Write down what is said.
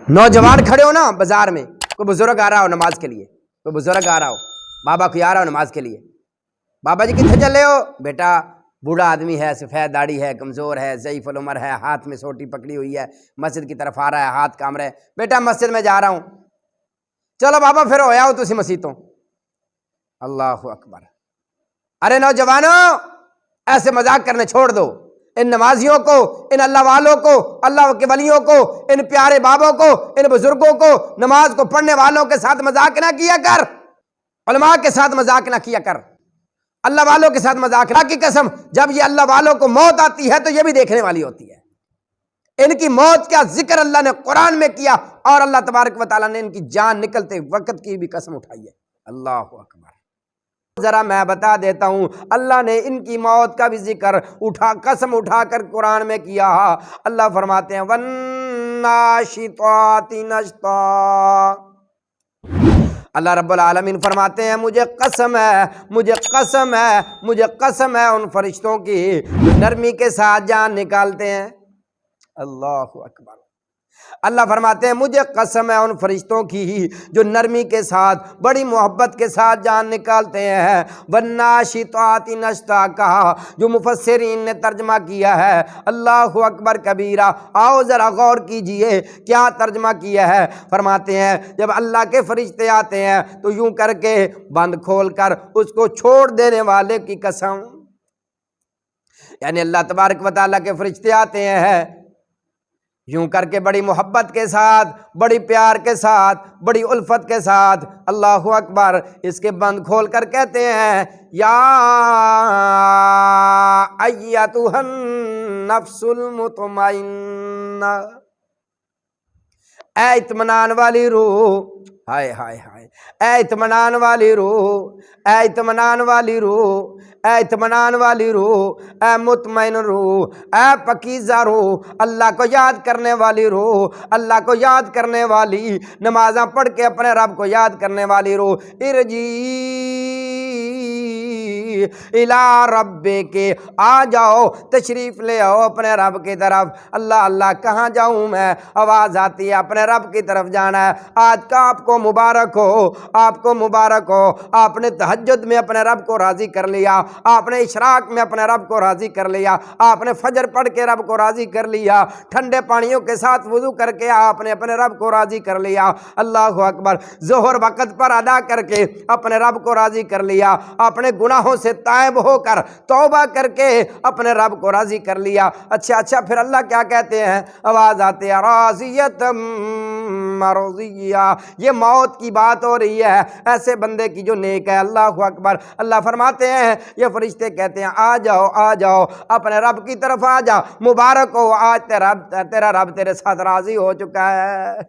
نوجوان کھڑے ہو نا بازار میں، کوئی بزرگ آ رہا ہو نماز کے لیے، کوئی بزرگ آ رہا ہو، بابا کوئی آ رہا ہو نماز کے لیے، بابا جی کتنے چلے ہو؟ بیٹا بوڑھا آدمی ہے، سفید داڑھی ہے، کمزور ہے، ضعیف العمر ہے، ہاتھ میں سوٹی پکڑی ہوئی ہے، مسجد کی طرف آ رہا ہے، ہاتھ کام رہا ہے، بیٹا مسجد میں جا رہا ہوں۔ چلو بابا پھر ہویا ہو تسی مسیتوں۔ اللہ اکبر۔ ارے نوجوانوں، ایسے مذاق کرنے چھوڑ دو، ان نمازیوں کو، ان اللہ والوں کو، اللہ کے ولیوں کو، ان پیارے بابوں کو، ان بزرگوں کو، نماز کو پڑھنے والوں کے ساتھ مذاق نہ کیا کر، علماء کے ساتھ مذاق نہ کیا کر، اللہ والوں کے ساتھ مذاق نہ۔ کی قسم جب یہ اللہ والوں کو موت آتی ہے تو یہ بھی دیکھنے والی ہوتی ہے۔ ان کی موت کا ذکر اللہ نے قرآن میں کیا، اور اللہ تبارک و تعالیٰ نے ان کی جان نکلتے وقت کی بھی قسم اٹھائی ہے۔ اللہ اکبر۔ ذرا میں بتا دیتا ہوں، اللہ نے ان کی موت کا بھی ذکر قسم اٹھا کر قرآن میں کیا۔ اللہ فرماتے ہیں وَالنَّاشِطَاتِ نَشْطًا۔ اللہ رب العالمین فرماتے ہیں مجھے قسم ہے، مجھے قسم ہے، مجھے قسم ہے ان فرشتوں کی جو نرمی کے ساتھ جان نکالتے ہیں۔ اللہ اکبر۔ اللہ فرماتے ہیں مجھے قسم ہے ان فرشتوں کی جو نرمی کے ساتھ، بڑی محبت کے ساتھ جان نکالتے ہیں۔ وَالنَّاشِطَاتِ نَشْطًا کہا جو مفسرین نے ترجمہ کیا ہے۔ اللہ اکبر کبیرہ۔ آؤ ذرا غور کیجئے کیا ترجمہ کیا ہے۔ فرماتے ہیں جب اللہ کے فرشتے آتے ہیں تو یوں کر کے بند کھول کر اس کو چھوڑ دینے والے کی قسم، یعنی اللہ تبارک و تعالیٰ کے فرشتے آتے ہیں یوں کر کے بڑی محبت کے ساتھ، بڑی پیار کے ساتھ، بڑی الفت کے ساتھ، اللہ اکبر، اس کے بند کھول کر کہتے ہیں یا ایتھا النفس المطمئنہ، اے اطمینان والی روح، ہائے ہائے ہائے، اے اطمینان والی روح، اے اطمینان والی روح، اے اطمینان والی روح، اے مطمئن روح، اے پاکیزہ روح، اللہ کو یاد کرنے والی روح، اللہ کو یاد کرنے والی، نمازاں پڑھ کے اپنے رب کو یاد کرنے والی روح، ارجی الی ربک، آ جاؤ، تشریف لے آؤ اپنے رب کی طرف۔ اللہ اللہ کہاں جاؤں میں؟ آواز آتی ہے اپنے رب کی طرف جانا ہے۔ آج کا آپ کو مبارک ہو، آپ کو مبارک ہو، آپ نے تہجد میں اپنے رب کو راضی کر لیا، آپ نے اشراق میں اپنے رب کو راضی کر لیا، آپ نے فجر پڑھ کے رب کو راضی کر لیا، ٹھنڈے پانیوں کے ساتھ وضو کر کے آپ نے اپنے رب کو راضی کر لیا۔ اللہ اکبر۔ ظہر وقت پر ادا کر کے اپنے رب کو راضی کر لیا، اپنے گناہوں سے تائب ہو کر توبہ کر کے اپنے رب کو راضی کر لیا۔ اچھا پھر اللہ کیا کہتے ہیں؟ آواز آتے ہیں راضیۃ مرضیہ، یہ موت کی بات ہو رہی ہے ایسے بندے کی جو نیک ہے۔ اللہ اکبر۔ اللہ فرماتے ہیں یہ فرشتے کہتے ہیں آ جاؤ، آ جاؤ، اپنے رب کی طرف آ جا، مبارک ہو، آج تیرا رب تیرے ساتھ راضی ہو چکا ہے۔